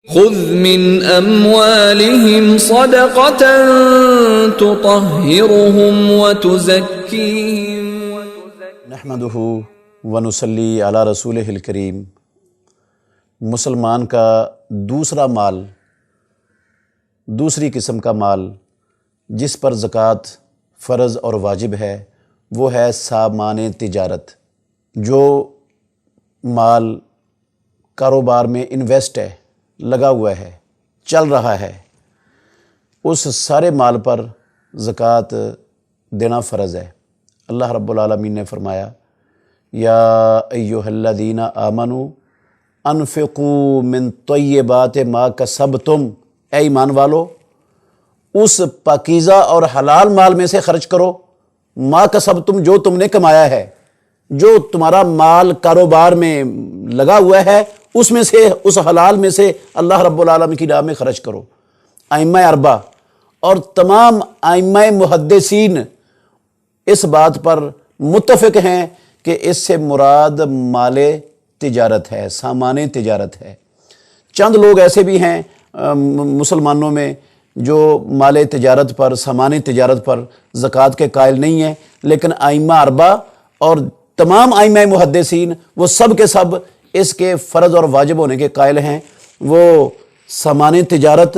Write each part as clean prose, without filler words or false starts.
خذ من اموالهم صدقة تطهرهم وتزكيهم نحمده ونصلی علی رسولہ الکریم۔ مسلمان کا دوسرا مال، دوسری قسم کا مال جس پر زکوٰۃ فرض اور واجب ہے وہ ہے سامان تجارت۔ جو مال کاروبار میں انویسٹ ہے، لگا ہوا ہے، چل رہا ہے، اس سارے مال پر زکوٰۃ دینا فرض ہے۔ اللہ رب العالمین نے فرمایا یا ایھا الذین آمنوا انفقوا من طیبات ما کسبتم، اے ایمان والو اس پاکیزہ اور حلال مال میں سے خرچ کرو، ما کسبتم جو تم نے کمایا ہے، جو تمہارا مال کاروبار میں لگا ہوا ہے اس میں سے، اس حلال میں سے اللہ رب العالمین کی راہ میں خرچ کرو۔ ائمہ اربعہ اور تمام ائمہ محدثین اس بات پر متفق ہیں کہ اس سے مراد مال تجارت ہے، سامان تجارت ہے۔ چند لوگ ایسے بھی ہیں مسلمانوں میں جو مال تجارت پر، سامان تجارت پر زکوٰۃ کے قائل نہیں ہیں، لیکن ائمہ اربعہ اور تمام ائمہ محدثین وہ سب کے سب اس کے فرض اور واجب ہونے کے قائل ہیں۔ وہ سامان تجارت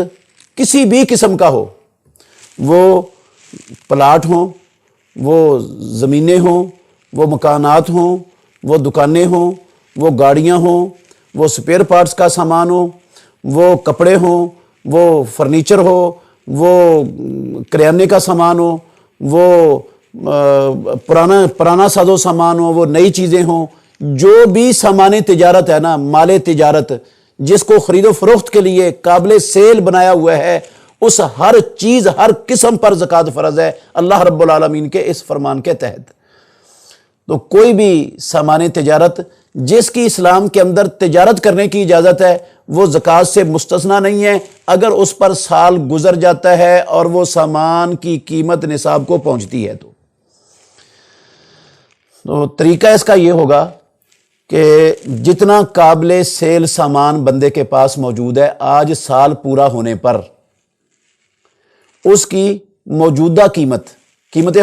کسی بھی قسم کا ہو، وہ پلاٹ ہوں، وہ زمینیں ہوں، وہ مکانات ہوں، وہ دکانیں ہوں، وہ گاڑیاں ہوں، وہ سپیئر پارٹس کا سامان ہو، وہ کپڑے ہوں، وہ فرنیچر ہو، وہ کریانے کا سامان ہو، وہ پرانا ساز و سامان ہو، وہ نئی چیزیں ہوں، جو بھی سامان تجارت ہے نا، مال تجارت جس کو خرید و فروخت کے لیے قابل سیل بنایا ہوا ہے، اس ہر چیز، ہر قسم پر زکوٰۃ فرض ہے اللہ رب العالمین کے اس فرمان کے تحت۔ تو کوئی بھی سامان تجارت جس کی اسلام کے اندر تجارت کرنے کی اجازت ہے وہ زکوٰۃ سے مستثنیٰ نہیں ہے، اگر اس پر سال گزر جاتا ہے اور وہ سامان کی قیمت نصاب کو پہنچتی ہے تو طریقہ اس کا یہ ہوگا کہ جتنا قابل سیل سامان بندے کے پاس موجود ہے، آج سال پورا ہونے پر اس کی موجودہ قیمت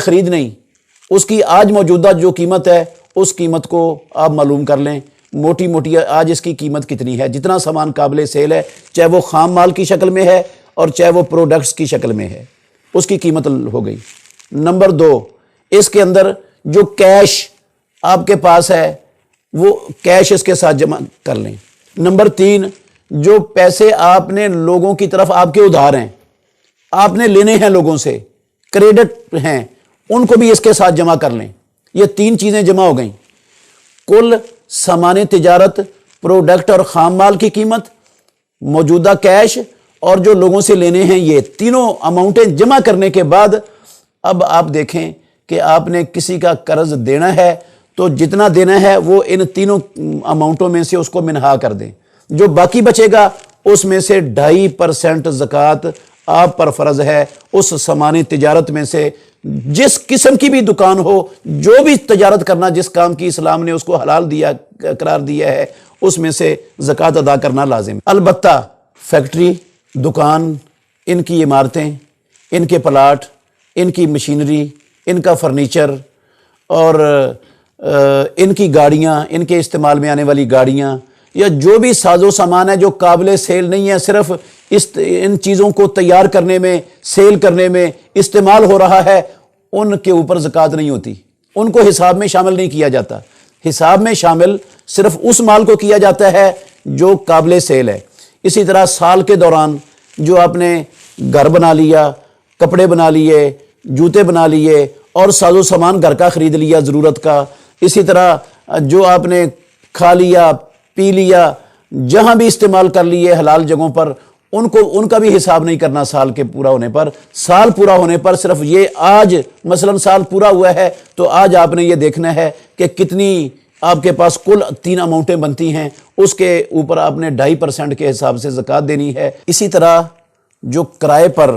خرید نہیں، اس کی آج موجودہ جو قیمت ہے اس قیمت کو آپ معلوم کر لیں، موٹی آج اس کی قیمت کتنی ہے۔ جتنا سامان قابل سیل ہے، چاہے وہ خام مال کی شکل میں ہے اور چاہے وہ پروڈکٹس کی شکل میں ہے، اس کی قیمت ہو گئی۔ نمبر 2، اس کے اندر جو کیش آپ کے پاس ہے وہ کیش اس کے ساتھ جمع کر لیں۔ نمبر 3، جو پیسے آپ نے لوگوں کی طرف آپ کے ادھار ہیں، آپ نے لینے ہیں لوگوں سے، کریڈٹ ہیں، ان کو بھی اس کے ساتھ جمع کر لیں۔ یہ 3 چیزیں جمع ہو گئیں۔ کل سامان تجارت، پروڈکٹ اور خام مال کی قیمت، موجودہ کیش اور جو لوگوں سے لینے ہیں، یہ تینوں اماؤنٹیں جمع کرنے کے بعد اب آپ دیکھیں کہ آپ نے کسی کا قرض دینا ہے تو جتنا دینا ہے وہ ان تینوں اماؤنٹوں میں سے اس کو منہا کر دیں، جو باقی بچے گا اس میں سے 2.5% زکوٰۃ آپ پر فرض ہے۔ اس سامان تجارت میں سے جس قسم کی بھی دکان ہو، جو بھی تجارت کرنا، جس کام کی اسلام نے اس کو حلال قرار دیا ہے، اس میں سے زکوٰۃ ادا کرنا لازم ہے۔ البتہ فیکٹری، دکان، ان کی عمارتیں، ان کے پلاٹ، ان کی مشینری، ان کا فرنیچر اور ان کی گاڑیاں، ان کے استعمال میں آنے والی گاڑیاں، یا جو بھی ساز و سامان ہے جو قابل سیل نہیں ہے، صرف ان چیزوں کو تیار کرنے میں، سیل کرنے میں استعمال ہو رہا ہے، ان کے اوپر زکوٰۃ نہیں ہوتی، ان کو حساب میں شامل نہیں کیا جاتا۔ حساب میں شامل صرف اس مال کو کیا جاتا ہے جو قابل سیل ہے۔ اسی طرح سال کے دوران جو آپ نے گھر بنا لیا، کپڑے بنا لیے، جوتے بنا لیے اور ساز و سامان گھر کا خرید لیا ضرورت کا، اسی طرح جو آپ نے کھا لیا، پی لیا، جہاں بھی استعمال کر لیے حلال جگہوں پر، ان کا بھی حساب نہیں کرنا سال کے پورا ہونے پر۔ سال پورا ہونے پر صرف یہ آج مثلا سال پورا ہوا ہے تو آج آپ نے یہ دیکھنا ہے کہ کتنی آپ کے پاس کل 3 اماؤنٹیں بنتی ہیں، اس کے اوپر آپ نے 2.5% کے حساب سے زکوٰۃ دینی ہے۔ اسی طرح جو کرائے پر